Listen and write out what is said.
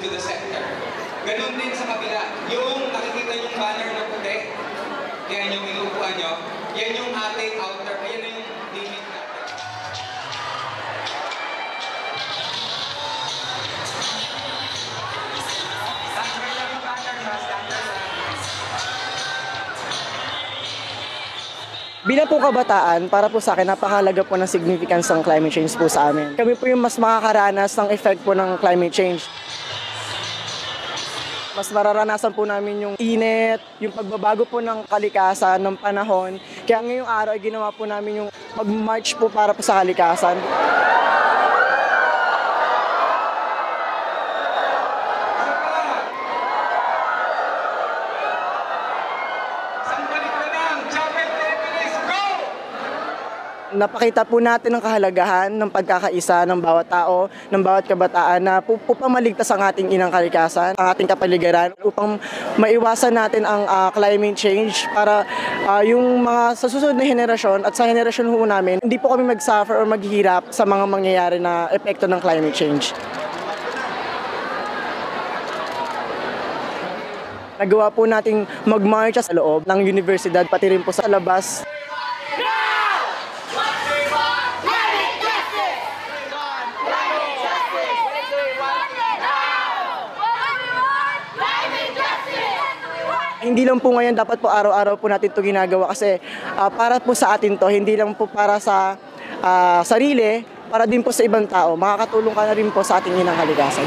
to the center. Ganun din sa kabila. Yung nakikita yung banner na puti, yan yung inuupuan nyo, yan yung ating outer, yan na yung limit natin. Bilang po kabataan, para po sa akin, napakahalaga po ng significance ng climate change po sa amin. Kami po yung mas makakaranas ng effect po ng climate change. Mas mararanasan po namin yung init, yung pagbabago po ng kalikasan, ng panahon. Kaya ngayong araw ay ginawa po namin yung mag-march po para po sa kalikasan. Napakita po natin ang kahalagahan ng pagkakaisa ng bawat tao, ng bawat kabataan na upang maligtas ang ating inang kalikasan, ang ating kapaligiran, upang maiwasan natin ang climate change para yung mga sa susunod na henerasyon at sa henerasyon ho namin, hindi po kami mag-suffer or maghihirap sa mga mangyayari na epekto ng climate change. Nagawa po nating mag-march sa loob ng universidad, pati rin po sa labas. Hindi lang po ngayon, dapat po araw-araw po natin ito ginagawa kasi para po sa atin to, hindi lang po para sa sarili, para din po sa ibang tao. Makakatulong ka na rin po sa ating inang kalikasan.